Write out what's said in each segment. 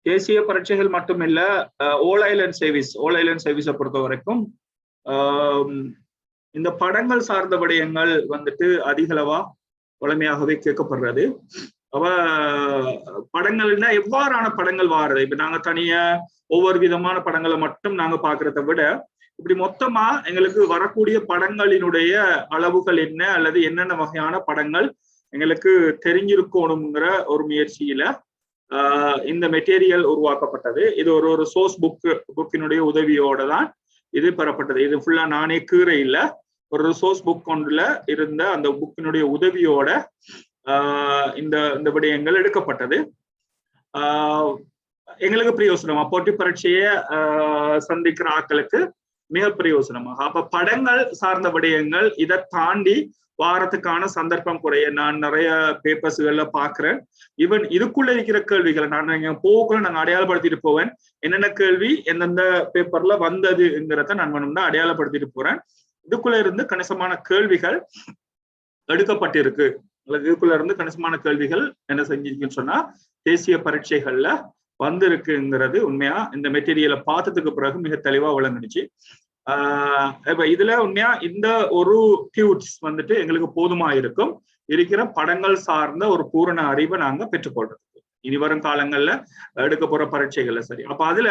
தேசிய பரீட்சைகள் மட்டுமில்ல, ஓல் ஐலண்ட் சர்வீஸை பொறுத்த வரைக்கும் இந்த படங்கள் சார்ந்த விடயங்கள் வந்துட்டு அதிகளவா வளமையாகவே கேட்கப்படுறது. அவ படங்கள்னா எவ்வாறான படங்கள் வாருது. இப்ப நாங்க தனியா ஒவ்வொரு விதமான படங்களை மட்டும் நாங்க பாக்குறத விட இப்படி மொத்தமா எங்களுக்கு வரக்கூடிய படங்களினுடைய அளவுகள் என்ன அல்லது என்னென்ன வகையான படங்கள் எங்களுக்கு தெரிஞ்சிருக்கணுங்கிற ஒரு முயற்சியில இந்த மெட்டீரியல் உருவாக்கப்பட்டது. இது ஒரு சோர்ஸ் புக்கினுடைய உதவியோட தான் இது பெறப்பட்டது. இது ஃபுல்லா நானே கீரை இல்ல, ஒரு சோர்ஸ் புக் ஒன்றுல இருந்த அந்த புக்கினுடைய உதவியோட இந்த விடயங்கள் எடுக்கப்பட்டது. எங்களுக்கு பிரயோசனமா, போட்டி பரீட்சையை சந்திக்கிற ஆட்களுக்கு மிக பிரயோசனமாக. அப்ப படங்கள் சார்ந்த விடயங்கள் இதை தாண்டி வாரத்துக்கான சந்தர்ப்பம் குறைய. நான் நிறைய பேப்பர்ஸ்கள்ல பாக்குறேன். ஈவன் இதுக்குள்ள இருக்கிற கேள்விகளை நான் போக்குள்ள நாங்க அடையாளப்படுத்திட்டு போவேன். என்னென்ன கேள்வி எந்தெந்த பேப்பர்ல வந்ததுங்கிறத நான் வேணும்னா அடையாளப்படுத்திட்டு போறேன். இதுக்குள்ள இருந்து கணிசமான கேள்விகள் எடுக்கப்பட்டிருக்கு. இதுக்குள்ள இருந்து கணிசமான கேள்விகள் என்ன செஞ்சிருக்குன்னு சொன்னா தேசிய பரீட்சைகள்ல வந்திருக்குங்கிறது உண்மையா இந்த மெட்டீரியலை பார்த்ததுக்கு பிறகு மிக தெளிவா விளங்குச்சு. இப்ப இதுல உண்மையா இந்த ஒரு டியூட்ஸ் வந்துட்டு எங்களுக்கு போதுமா இருக்கும் இருக்கிற படங்கள் சார்ந்த ஒரு பூரண அறிவை நாங்க பெற்றுக்கொள்றதுக்கு இனி வரும் காலங்கள்ல எடுக்க போற பரீட்சைகள்ல. சரி, அப்ப அதுல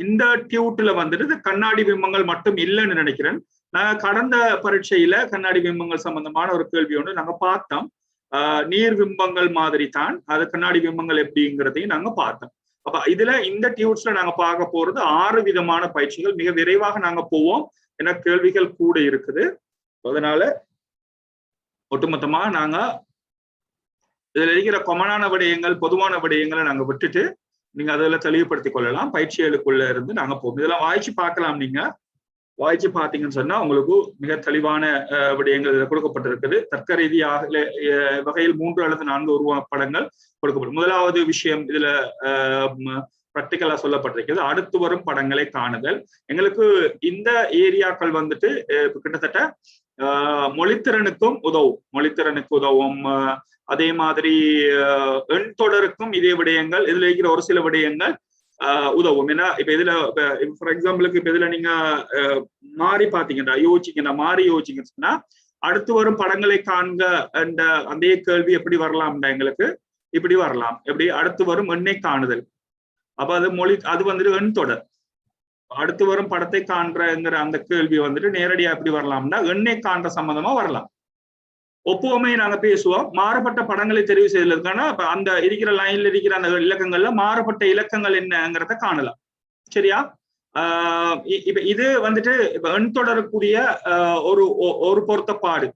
இந்த டியூட்ல வந்துட்டு கண்ணாடி பிம்பங்கள் மட்டும் இல்லைன்னு நினைக்கிறேன். நாங்க கடந்த பரீட்சையில கண்ணாடி பிம்பங்கள் சம்பந்தமான ஒரு கேள்வி ஒன்று நாங்க பார்த்தோம். நீர் பிம்பங்கள் மாதிரி தான் அது கண்ணாடி பிம்பங்கள் எப்படிங்கிறதையும் நாங்க பார்த்தோம். அப்ப இதுல இந்த டியூட்ஸ்ல நாங்க பார்க்க போறது 6 விதமான பயிற்சிகள். மிக விரைவாக நாங்க போவோம், ஏன்னா கேள்விகள் கூட இருக்குது. அதனால ஒட்டுமொத்தமா நாங்க இதுல இருக்கிற கொமனான விடயங்கள், பொதுவான விடயங்களை நாங்க விட்டுட்டு நீங்க அதில் தெளிவுபடுத்திக் கொள்ளலாம். பயிற்சிகளுக்குள்ள இருந்து நாங்க போவோம். இதெல்லாம் வாய்ச்சி பார்க்கலாம். நீங்க வாய்ச்சி பார்த்தீங்கன்னு சொன்னா உங்களுக்கு மிக தெளிவான விடயங்கள் இதில் கொடுக்கப்பட்டிருக்குது. தர்க்க ரீதியாக வகையில் 3 அல்லது 4 உருவப்படங்கள் கொடுக்கப்படும். முதலாவது விஷயம் இதுல பிராக்டிக்கலா சொல்லப்பட்டிருக்கிறது, அடுத்து வரும் படங்களை காணுதல். எங்களுக்கு இந்த ஏரியாக்கள் வந்துட்டு கிட்டத்தட்ட மொழித்திறனுக்கும் உதவும். அதே மாதிரி எண் தொடருக்கும் இதே விடயங்கள், இதுல இருக்கிற ஒரு சில விடயங்கள் உதவும். ஏன்னா இப்ப இதுல ஃபார் எக்ஸாம்பிளுக்கு இப்ப இதுல நீங்க மாறி பாத்தீங்கன்னா யோசிச்சீங்கன்னு சொன்னா அடுத்து வரும் படங்களை காண்க என்ற அந்த கேள்வி எப்படி வரலாம்டா எங்களுக்கு இப்படி வரலாம். எப்படி அடுத்து வரும் எண்ணை காணுதல், அப்ப அது வந்துட்டு எண் தொடர். அடுத்து வரும் படத்தை காண்றங்கிற அந்த கேள்வி வந்துட்டு நேரடியா எப்படி வரலாம்னா எண்ணை காண்ற சம்பந்தமா வரலாம். ஒப்புவமை நாங்க பேசுவோம். மாறுபட்ட படங்களை தெரிவு செய்ததுக்கான அந்த இருக்கிற லைன்ல இருக்கிற அந்த இலக்கங்கள்ல மாறுபட்ட இலக்கங்கள் என்னங்கிறத காணலாம். சரியா? இப்ப இது வந்துட்டு இப்ப எண் தொடரக்கூடிய ஒரு பொருத்தப்பாடு.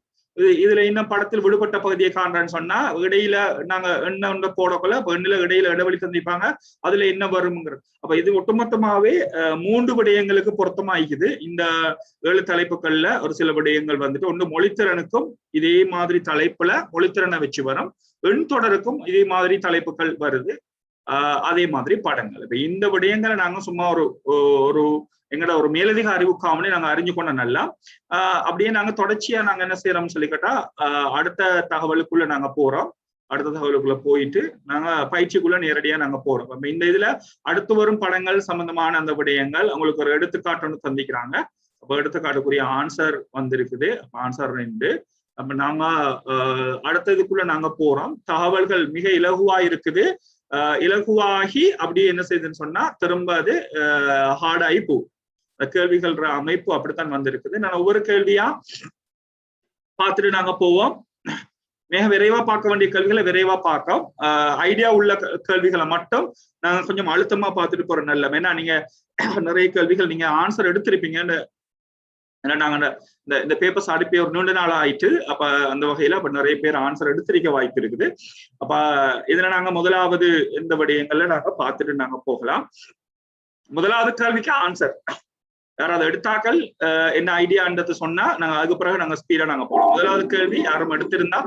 இதுல இன்னும் படத்தில் விடுபட்ட பகுதியை காண்றேன்னு சொன்னா இடையில நாங்க எண்ண போடக்குள்ள எண்ணில இடையில இடைவெளி சந்திப்பாங்க, அதுல என்ன வரும்ங்கிறது. அப்ப இது ஒட்டுமொத்தமாவே 3 விடயங்களுக்கு பொருத்தமாயிக்குது. இந்த 7 தலைப்புகள்ல ஒரு சில விடயங்கள் வந்துட்டு ஒண்ணு மொழித்திறனுக்கும் இதே மாதிரி தலைப்புல மொழித்திறனை வச்சு வரும், எண் தொடருக்கும் இதே மாதிரி தலைப்புகள் வருது, அதே மாதிரி படங்கள். இப்ப இந்த விடயங்களை நாங்க சும்மா ஒரு எங்கட ஒரு மேலதிக அறிவுக்காமலே நாங்க அறிஞ்சு கொண்ட நல்லா அப்படியே நாங்க தொடர்ச்சியா நாங்க என்ன செய்யறோம்னு சொல்லி கேட்டா அடுத்த தகவலுக்குள்ள நாங்க போறோம். அடுத்த தகவலுக்குள்ள போயிட்டு நாங்க பயிற்சிக்குள்ள நேரடியா நாங்க போறோம். இந்த இதுல அடுத்து வரும் படங்கள் சம்பந்தமான அந்த விடயங்கள் உங்களுக்கு ஒரு எடுத்துக்காட்டு ஒன்று தந்திக்கிறாங்க. அப்ப எடுத்துக்காட்டுக்குரிய ஆன்சர் வந்திருக்குது. ஆன்சர் 2. அப்ப நாங்க அடுத்ததுக்குள்ள நாங்க போறோம். தகவல்கள் மிக இலகுவா இருக்குது. இலகுவாகி அப்படியே என்ன செய்யுதுன்னு சொன்னா திரும்ப அது ஹார்டாகி போகும். கேள்விகள் அமைப்பு அப்படித்தான் வந்திருக்குது. நான் ஒவ்வொரு கேள்வியா பார்த்துட்டு நாங்க போவோம். மிக விரைவா பார்க்க வேண்டிய கேள்விகளை விரைவா பார்க்க, ஐடியா உள்ள கேள்விகளை மட்டும் நாங்க கொஞ்சம் அழுத்தமா பார்த்துட்டு போறோம். நல்ல ஏன்னா நீங்க நிறைய கேள்விகள் நீங்க ஆன்சர் எடுத்திருப்பீங்கன்னு, ஏன்னா நாங்க இந்த பேப்பர்ஸ் அனுப்பி ஒரு 2 நாள் ஆயிட்டு. அப்ப அந்த வகையில அப்ப நிறைய பேர் ஆன்சர் எடுத்திருக்க வாய்ப்பு இருக்குது. அப்ப இதுல நாங்க முதலாவது இந்த விடயங்கள்ல நாங்க பார்த்துட்டு நாங்க போகலாம். முதலாவது கேள்விக்கு ஆன்சர் யாராவது எடுத்தாக்கள் என்ன ஐடியான்றது சொன்னா நாங்க அதுக்கு பிறகு நாங்க ஸ்பீடா நாங்க போறோம். முதலாவது கேள்வி யாரும் எடுத்திருந்தா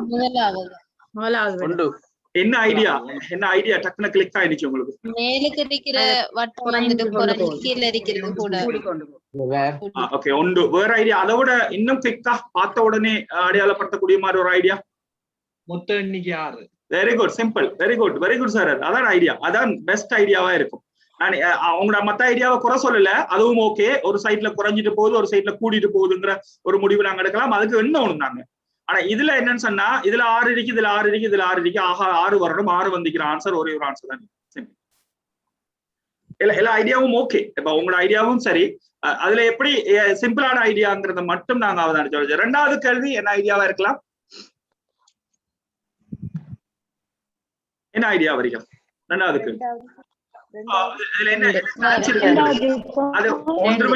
என்ன ஐடியா டக்குனு கிளிக் ஆயிடுச்சு உங்களுக்கு? மேலுக்கு இருக்கிற வட்டம் வந்துட்டு குறைஞ்சு கீழே இருக்கிறது கூட. ஓகே, ஒன்று வேற ஐடியா அதை விட இன்னும் கிளிக்கா பார்த்த உடனே அடையாளப்படுத்தக்கூடிய மாதிரி ஒரு ஐடியா? மொத்த எண்ணிக்கை 6. Very good, simple, very good sir. அதான் ஐடியா, அதான் பெஸ்ட் ஐடியாவா இருக்கும். நான் உங்களோட மத்த ஐடியாவை குறை சொல்லல, அதுவும் ஓகே. ஒரு சைட்ல குறைஞ்சிட்டு போகுது, ஒரு சைட்ல கூட்டிட்டு போகுதுங்கிற ஒரு முடிவு நாங்க எடுக்கலாம். அதுக்கு என்ன ஒண்ணு நாங்க. ஆனா இதுல என்னன்னு சொன்னா, இதுல 6 இருக்கு, இதுல 6 இருக்கு, இதுல 6 இருக்கு. ஆஹா, 6 வரணும், 6 வந்திக்கிற ஆன்சர் ஒரே ஒரு ஆன்சர் தான். எல்லா ஐடியாவும் ஓகே. இப்ப உங்களோட ஐடியாவும் சரி. அதுல எப்படி சிம்பிளான ஐடியாங்கிறத மட்டும் நாங்க அவதானிச்சோம். ரெண்டாவது கேள்வி என்ன ஐடியாவா இருக்கலாம்? என்ன ஐடியா வரைக்கும் ரெண்டாவது கேள்வி? இதுல என்ன அது ஒன்று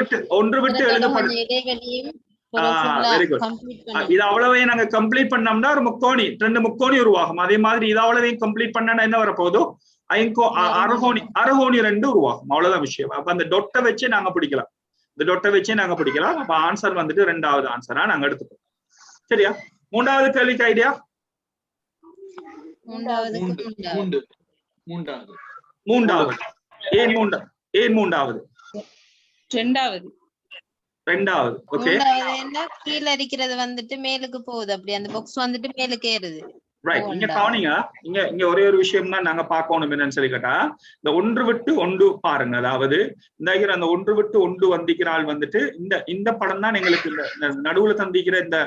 விட்டு எழுதப்படும். Very good. இது அவ்வளவே நாங்க கம்ப்ளீட் பண்ணோம்னா ஒரு முக்கோணி, 2 முக்கோணி உருவாகும். அதே மாதிரி இது அவ்வளவையும் கம்ப்ளீட் பண்ணா என்ன வரப்போகுது? அரைகோணி 2 உருவாகும். அவ்வளவுதான் விஷயம். அப்ப அந்த டொட்டை வச்சே நாங்க பிடிக்கலாம், இந்த டொட்டை வச்சே நாங்க பிடிக்கலாம். அப்ப ஆன்சர் வந்துட்டு ரெண்டாவது ஆன்சரா நாங்க எடுத்துக்கோம். சரியா? மூன்றாவது கேள்விக்கு ஐடியா? மூன்றாவது. ஏன் மூன்றாவது? ரெண்டாவது. ஓகே. கீழ இருக்கிறது வந்துட்டு மேலுக்கு போகுது, அப்படி அந்த பாக்ஸ் வந்துட்டு மேலுக்கு ஏறுது. ரைட். இங்க கவனிங்க, இங்க ஒரே ஒரு விஷயம் தான் நாங்க பார்க்கணும். என்னன்னு சொல்லி கேட்டா, இந்த ஒன்று விட்டு ஒன்று பாருங்க. அதாவது இந்த அந்த ஒன்று விட்டு ஒன்று வந்திக்கிறாள் வந்துட்டு இந்த படம் தான் எங்களுக்கு, இந்த நடுவுல தந்திக்கிற இந்த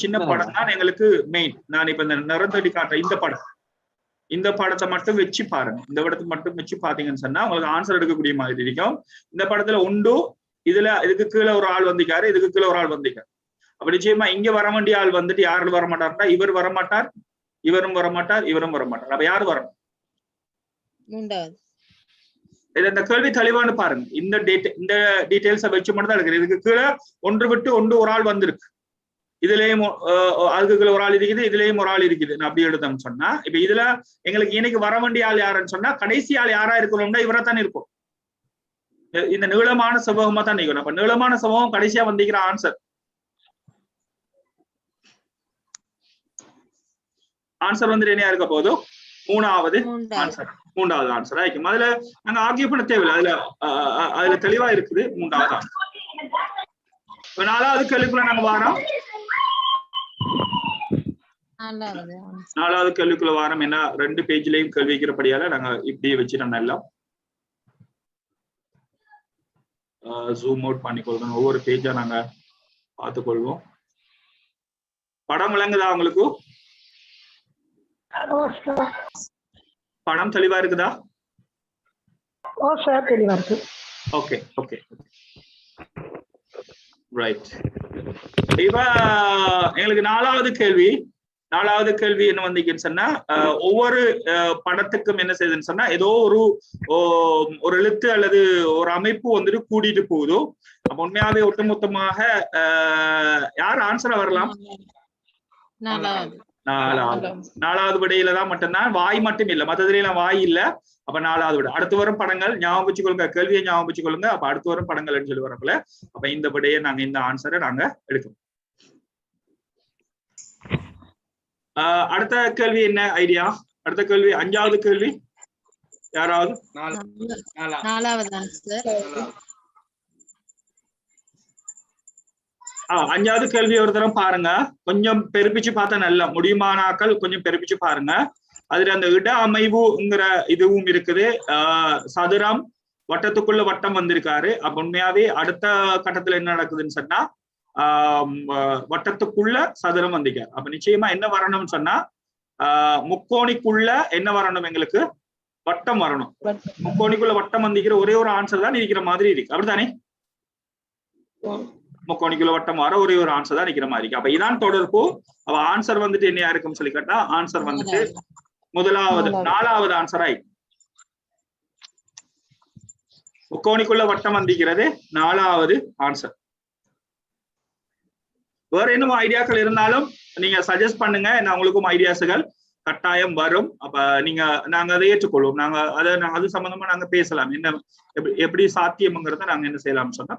சின்ன படம் தான் எங்களுக்கு மெயின். நான் இப்ப இந்த நிறந்தடி காட்டுற இந்த படத்தை மட்டும் வச்சு பாருங்க. இந்த படத்தை மட்டும் வச்சு பாத்தீங்கன்னு சொன்னா உங்களுக்கு ஆன்சர் எடுக்கக்கூடிய மாதிரி இருக்கும். இந்த படத்துல ஒன்று, இதுக்கு கீழே ஒரு ஆள் வந்திக்காரு, இதுக்கு கீழே ஒரு ஆள் வந்திக்காரு. அப்ப நிச்சயமா இங்க வர வேண்டிய ஆள் வந்துட்டு யாரும் வரமாட்டார்னா, இவர் வரமாட்டார், இவரும் வரமாட்டார், இவரும் வரமாட்டார். அப்ப யாரு வரணும்? இந்த கேள்வி தெளிவானு பாருங்க. இந்த டீடைல்ஸை வச்சு மட்டும் தான் இருக்கு. இதுக்கு கீழே ஒன்று விட்டு ஒன்று ஒரு ஆள் வந்திருக்கு, இதுலயும் அதுக்கு கீழே ஒரு ஆள் இருக்குது, இதுலயும் ஒரு ஆள் இருக்குது. அப்படி எடுத்தோம்னு சொன்னா, இப்ப இதுல எங்களுக்கு இன்னைக்கு வர வேண்டிய ஆள் யாருன்னு சொன்னா, கடைசி ஆள் யாரா இருக்கணும்னா இவரை தான் இருக்கும். இந்த நீளமான சமூகமா தான் நிக்கணும். அப்ப நீளமான சமூகம் கடைசியா வந்திக்கிற ஆன்சர் வந்துட்டு என்ன இருக்க போதும்? மூன்றாவது ஆன்சர் ஆயிக்கும். அதுல நாங்க ஆர்கியூ பண்ண தேவையில்லை. அதுல தெளிவா இருக்குது மூன்றாவது ஆன்சர். நாலாவது கேள்விக்குள்ள நாங்க வாரோம். நாலாவது கேள்விக்குள்ள வாரம் என்ன, 2 பேஜ்லயும் கேள்வி வைக்கிறபடியால நாங்க இப்படியே வச்சு நம்ம எல்லாம் ஜூம் அவுட் பண்ணிக்கொள்வோம். ஒவ்வொரு பேஜா நாங்க பார்த்துக்கொள்வோம். படம் விளங்குதா உங்களுக்கு? படம் தெளிவா இருக்குதா? Okay okay right. இப்ப எங்களுக்கு நாலாவது கேள்வி என்ன வந்தீங்கன்னு சொன்னா, ஒவ்வொரு படத்துக்கும் என்ன செய்யுதுன்னு சொன்னா, ஏதோ ஒரு எழுத்து அல்லது ஒரு அமைப்பு வந்துட்டு கூட்டிட்டு போகுதோ. அப்ப உண்மையாவே ஒட்டுமொத்தமாக யார் ஆன்சரா வரலாம்? நாலாவது விடையில தான் மட்டும்தான், வாய் மட்டும் இல்ல, மற்றதுல எல்லாம் வாய் இல்ல. அப்ப நாலாவது விட. அடுத்து வரும் படங்கள் ஞாபகம் வச்சுக்கொள்ளுங்க, கேள்வியை ஞாபகம் வச்சுக்கொள்ளுங்க. அப்ப அடுத்து வரும் படங்கள் சொல்லி வரக்குள்ள அப்ப இந்த விடையை நாங்க, இந்த ஆன்சரை நாங்க எடுக்கணும். அடுத்த கேள்வி என்ன ஐடியா? அடுத்த கேள்வி, 5வது கேள்வி யாராவது? 5வது கேள்வி ஒரு தரம் பாருங்க. கொஞ்சம் பெருப்பிச்சு பார்த்தா நல்லா முடியுமானாக்கள் கொஞ்சம் பெருப்பிச்சு பாருங்க. அதுல அந்த இட அமைவுங்கிற இதுவும் இருக்குது. சதுரம், வட்டத்துக்குள்ள வட்டம் வந்திருக்காரு. அப்ப உண்மையாவே அடுத்த கட்டத்துல என்ன நடக்குதுன்னு சொன்னா, வட்டத்துக்குள்ள சதுரம் வந்திருக்காரு. அப்ப நிச்சயமா என்ன வரணும்னு சொன்னா, முக்கோணிக்குள்ள என்ன வரணும்? எங்களுக்கு வட்டம் வரணும். முக்கோணிக்குள்ள வட்டம் வந்திருக்கிற ஒரே ஒரு ஆன்சர் தான் இருக்கிற மாதிரி இருக்கு. அப்படித்தானே? முக்கோணிக்குள்ள வட்டம் வர ஒரே ஒரு ஆன்சர் தான் நிக்கிற மாதிரி இருக்கு. அப்ப இதான் தொடர்பு. அவ ஆன்சர் வந்துட்டு என்ன இருக்குன்னு சொல்லி கேட்டா, ஆன்சர் வந்துட்டு முதலாவது 4வது ஆன்சராய் முக்கோணிக்குள்ள வட்டம் வந்திருக்கிறது 4வது ஆன்சர். வேற இன்னும் ஐடியாக்கள் இருந்தாலும் நீங்க சஜஸ்ட் பண்ணுங்க. உங்களுக்கும் ஐடியாஸுகள் கட்டாயம் வரும். அப்ப நாங்க அதை ஏற்றுக்கொள்வோம். அது சம்பந்தமா நாங்க பேசலாம். என்ன எப்படி சாத்தியம்ங்கிறத நாங்க என்ன செய்யலாம்னு சொன்னா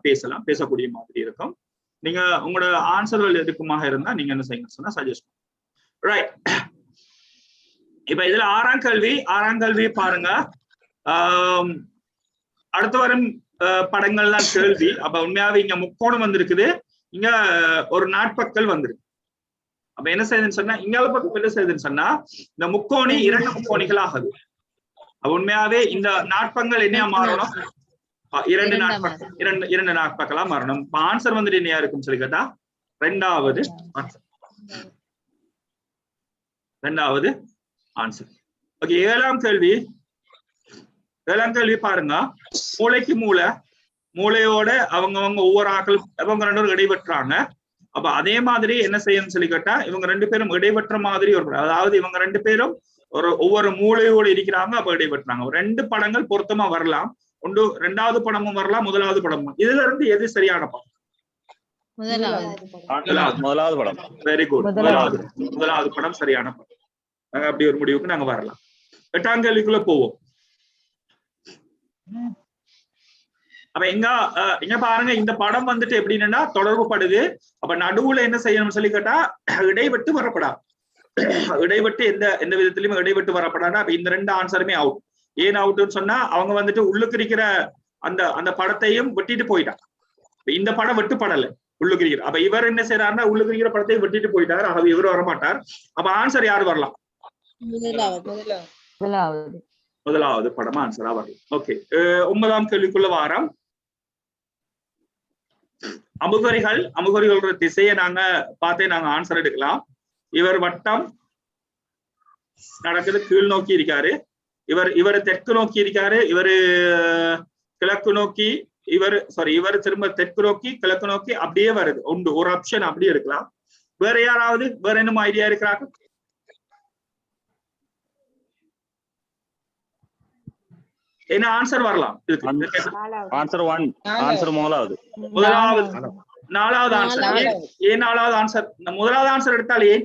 பேசக்கூடிய மாதிரி இருக்கும். நீங்க உங்களோட ஆன்சர்கள் எதுக்குமாக இருந்தா நீங்க என்ன செய்யுங்க சொன்னா சஜஸ்ட். ரைட். இப்ப இதுல 6ஆம் கேள்வி பாருங்க. அடுத்து வரும் படங்கள் தான் கேள்வி. அப்ப உண்மையாவே இங்க முக்கோணம் வந்திருக்குது, இங்க ஒரு நாட்பக்கல் வந்திருக்கு. அப்ப என்ன செய்யுதுன்னு சொன்னா இங்கால பக்கம் என்ன செய்யுதுன்னு சொன்னா இந்த முக்கோணி 2 முக்கோணிகள் ஆகுது. உண்மையாவே இந்த நாட்பங்கள் என்ன மாறணும்? 2 நாட்பங்களா மாறணும். ஆன்சர் வந்துட்டு என்ன இருக்குன்னு சொல்லி கேட்டா ரெண்டாவது ஆன்சர். ஓகே, ஏழாம் கேள்வி பாருங்க. மூளைக்கு மூளையோட அவங்க ஒவ்வொரு ஆக்கள் அவங்க 2 பேரும் இடைபெற்றாங்க. அப்ப அதே மாதிரி என்ன செய்யணும்னு சொல்லி கேட்டா இவங்க 2 பேரும் இடைபெற்ற மாதிரி ஒரு, அதாவது இவங்க 2 பேரும் ஒவ்வொரு மூளையோடு இருக்கிறாங்க. அப்ப இடைபெற்றாங்க. 2 படங்கள் பொருத்தமா வரலாம். ஒன்று 2வது படமும் வரலாம், 1வது படமும். இதுல இருந்து எது சரியான படம்? முதலாவது படம். Very good. முதலாவது படம் சரியான படம். அப்படி ஒரு முடிவுக்கு நாங்க வரலாம். 8ஆம் கேள்விக்குள்ள போவோம். அப்ப எங்க பாருங்க, இந்த படம் வந்துட்டு எப்படின்னா தொடர்பு படுது. அப்ப நடுவுல என்ன செய்யணும்னு சொல்லி கேட்டா இடைவெட்டு வரப்படாது. இடைவெட்டு எந்த விதத்திலயும் இடைவெட்டு வரப்படாது. அப்ப இந்த 2 ஆன்சருமே அவுட். ஏன் அவுட்னு சொன்னா அவங்க வந்துட்டு உள்ளுக்கு இருக்கிற அந்த படத்தையும் வெட்டிட்டு போயிட்டாங்க. இந்த படம் வெட்டுப்படல, உள்ளுக்கு இருக்கிற. அப்ப இவர் என்ன செய்யறாருன்னா உள்ளுக்கு இருக்கிற படத்தையும் வெட்டிட்டு போயிட்டாரு. ஆகவே இவரு வரமாட்டார். அப்ப ஆன்சர் யாரு வரலாம்? முதலாவது படம் ஆன்சரா வரலாம். ஓகே, 9ஆம் கேள்விக்குள்ள வாரம். அமுகரிகளோட திசையை நாங்க பார்த்தே நாங்க ஆன்சர் எடுக்கலாம். இவர் வட்டம் நடக்குது, கீழ் நோக்கி இருக்காரு. இவர் தெற்கு நோக்கி இருக்காரு. இவரு கிழக்கு நோக்கி, இவர் திரும்ப தெற்கு நோக்கி கிழக்கு நோக்கி அப்படியே வருது. ஒரு ஆப்ஷன் அப்படியே இருக்கலாம். வேற யாராவது வேற என்ன ஐடியா இருக்கிறாங்க? என்ன ஆன்சர் வரலாம்? ஆன்சர் 1. ஆன்சர் முதலாவது 4வது ஆன்சர். ஏன் 4வது ஆன்சர்? முதலாவது ஆன்சர் எடுத்தால் ஏன்?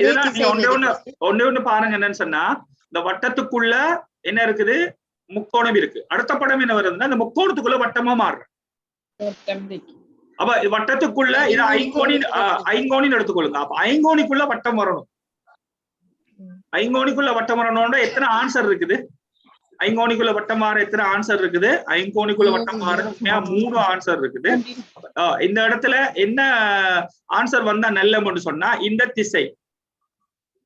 இதெல்லாம் நீங்க ஒண்ணு பாருங்க. என்னன்னு சொன்னா இந்த வட்டத்துக்குள்ள என்ன இருக்குது? முக்கோணம் இருக்கு. அடுத்த படம் என்ன வருதுன்னா இந்த முக்கோணத்துக்குள்ள வட்டமா மாறுற. அப்ப வட்டத்துக்குள்ள இது ஐங்கோணின்னு எடுத்துக்கொள்ளுங்க. அப்ப ஐங்கோணிக்குள்ள வட்டம் வரணும். ஐங்கோணிக்குள்ள வட்டம் வரணும்னா எத்தனை ஆன்சர் இருக்குது? ஐங்கோணிக்குள்ள வட்டம் மாற எத்தனை ஆன்சர் இருக்குது? ஐங்கோணிக்குள்ள வட்டம் மாற 3 ஆன்சர் இருக்குது. இந்த இடத்துல என்ன ஆன்சர் வந்தா நல்ல சொன்னா இந்த திசை.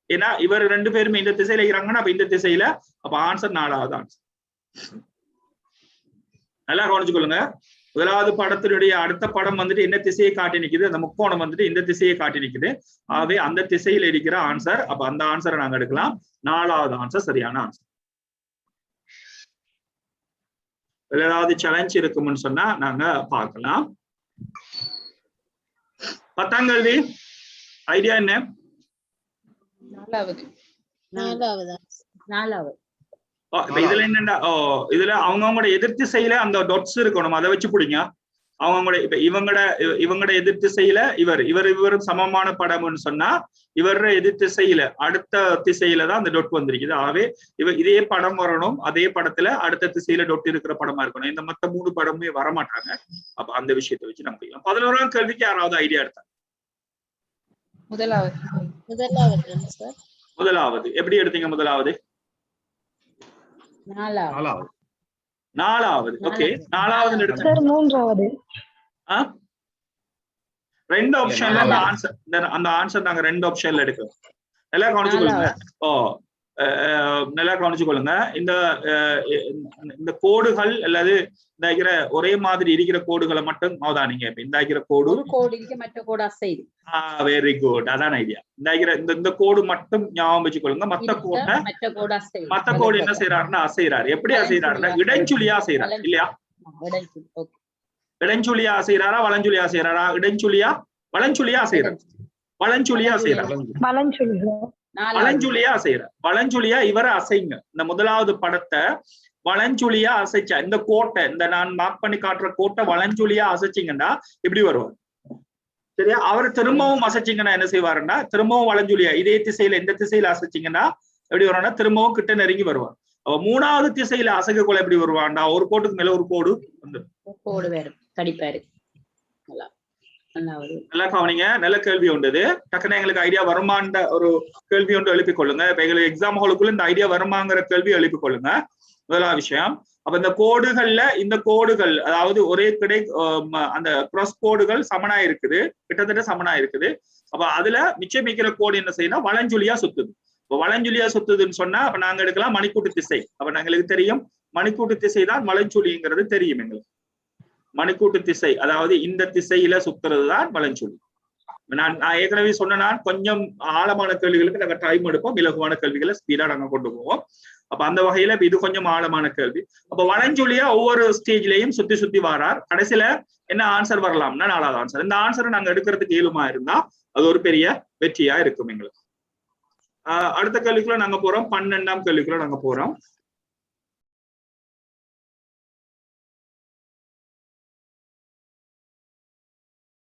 ஏன்னா இவர் 2 பேருமே இந்த திசையில இருக்கிறாங்கன்னா அப்ப இந்த திசையில. அப்ப ஆன்சர் 4வது ஆன்சர். நல்லா கவனிச்சுக்கொள்ளுங்க. முதலாவது படத்தினுடைய அடுத்த படம் வந்துட்டு என்ன திசையை காட்டி நிக்குது? அந்த முக்கோணம் வந்துட்டு இந்த திசையை காட்டி நிக்குது. ஆகவே அந்த திசையில இருக்கிற ஆன்சர். அப்ப அந்த ஆன்சரை நாங்க எடுக்கலாம். 4வது ஆன்சர் சரியான ஆன்சர். ஏதாவது சேலஞ்ச் இருக்கும்னு சொன்னா நாங்க பார்க்கலாம். 10ஆம் கேள்வி ஐடியா என்ன? 4வது. இதுல என்னண்டா இதுல அவங்கவுங்களோட எதிர் திசையில அந்த டொட்ஸ் இருக்கணும். அதை வச்சு பிடிங்க. அவங்களோட இப்ப இவங்களோட எதிர் திசையில இவரும் சமமான படம்னு சொன்னா இவர எதிர் திசையில அடுத்த திசையில தான் அந்த டொட் வந்திருக்குது. ஆகவே இதே படம் வரணும். அதே படத்துல அடுத்த திசையில டொட் இருக்கிற படமா இருக்கணும். இந்த மத்த 3 படமே வரமாட்டாங்க. அப்ப அந்த விஷயத்தை வச்சு நம்ம படிக்கலாம். 11ஆம் கேள்விக்கு யாராவது ஐடியா எடுத்தாங்க? முதலாவது எப்படி எடுத்தீங்க? முதலாவது 4வது. ஓகே, 4வது எடுத்தீங்க. 3வது. 2 ஆப்ஷன்ல அந்த ஆன்சர் நாங்க 2 ஆப்ஷன்ல எடுக்கிறோம். நல்லா கவனிச்சுக்கொள்ளுங்க. நல்லா கவனிச்சுக்கொள்ளுங்க. இந்த கோடுகள் அல்லது இந்த ஒரே மாதிரி இருக்கிற கோடுகளை மட்டும் அவதானிங்க. இந்த கோடு வெரி குட். அதான் ஐடியா. இந்த கோடு மட்டும் ஞாபகம் வச்சுக்கொள்ளுங்க. மத்த கோடு என்ன செய்யறாருன்னா அசைறாரு. எப்படி அசைறாருன்னா இடைச்சுழியா அசைறாரு இல்லையா? இடைச்சுழியா அசைறாரா வலஞ்சுழியா அசைறாரா? இடைச்சுழியா வலஞ்சுழியா அசைறாரு. வலஞ்சுழியா அசைறாரு. வலஞ்சுழியா அசைறாரு. வலஞ்சுழியா இவரை அசைங்க. இந்த முதலாவது படத்தை வலஞ்சுழியா அசைச்சா இந்த கோட்டை, இந்த நான் மார்க் பண்ணி காட்டுற கோட்டை வலஞ்சுழியா அசைச்சிங்கன்னா இப்படி வருவார். சரியா? அவர் திரும்பவும் அசைச்சிங்கன்னா என்ன செய்வாருன்னா திரும்பவும் வலஞ்சுழியா இதே திசையில எந்த திசையில அசைச்சிங்கன்னா எப்படி வருவான்னா திரும்பவும் கிட்ட நெருங்கி வருவார். அவ 3வது திசையில அசைக்கக்குள்ள எப்படி வருவான்டா? ஒரு கோட்டுக்கு மேல ஒரு கோடு வந்து நல்லா கவனிங்க. நல்ல கேள்வி உண்டு. டக்குன்னு எங்களுக்கு ஐடியா வருமான்ற ஒரு கேள்வி ஒன்று எழுப்பிக் கொள்ளுங்க. இப்ப எங்களுக்கு எக்ஸாம் ஹாலுக்குள்ள இந்த ஐடியா வருமாங்கிற கேள்வி எழுப்பிக் கொள்ளுங்க. முதலாவது விஷயம். அப்ப இந்த கோடுகள்ல இந்த கோடுகள் அதாவது ஒரே கிடை அந்த கிராஸ் கோடுகள் சமனா இருக்குது, கிட்டத்தட்ட சமனா இருக்குது. அப்ப அதுல மிச்சமிக்கிற கோடு என்ன செய்யணும், வலஞ்சுழியா சுத்துது. இப்போ வலஞ்சுழியா சுத்துதுன்னு சொன்னா அப்ப நாங்க எடுக்கலாம் மணிக்கூட்டு திசை. அப்ப எங்களுக்கு தெரியும் மணிக்கூட்டு திசை தான் வலஞ்சுழிங்கிறது தெரியும் எங்களுக்கு. மணிக்கூட்டு திசை அதாவது இந்த திசையில சுத்துறது தான் வலஞ்சுழி. நான் ஏற்கனவே சொன்னா கொஞ்சம் ஆழமான கேள்விகளுக்கு நாங்க டைம் எடுப்போம், இலகுவான கேள்விகளை ஸ்பீடா நாங்க கொண்டு போவோம். அப்ப அந்த வகையில இது கொஞ்சம் ஆழமான கேள்வி. அப்ப வலஞ்சுழியா ஒவ்வொரு ஸ்டேஜ்லயும் சுத்தி சுத்தி வாரார். கடைசியில என்ன ஆன்சர் வரலாம்னா 4வது ஆன்சர். இந்த ஆன்சரை நாங்க எடுக்கிறதுக்கு இயலுமா இருந்தா அது ஒரு பெரிய வெற்றியா இருக்கும் எங்களுக்கு. அடுத்த கேள்விக்குள்ள நாங்க போறோம், 12ஆம் கேள்விக்குள்ள நாங்க போறோம்.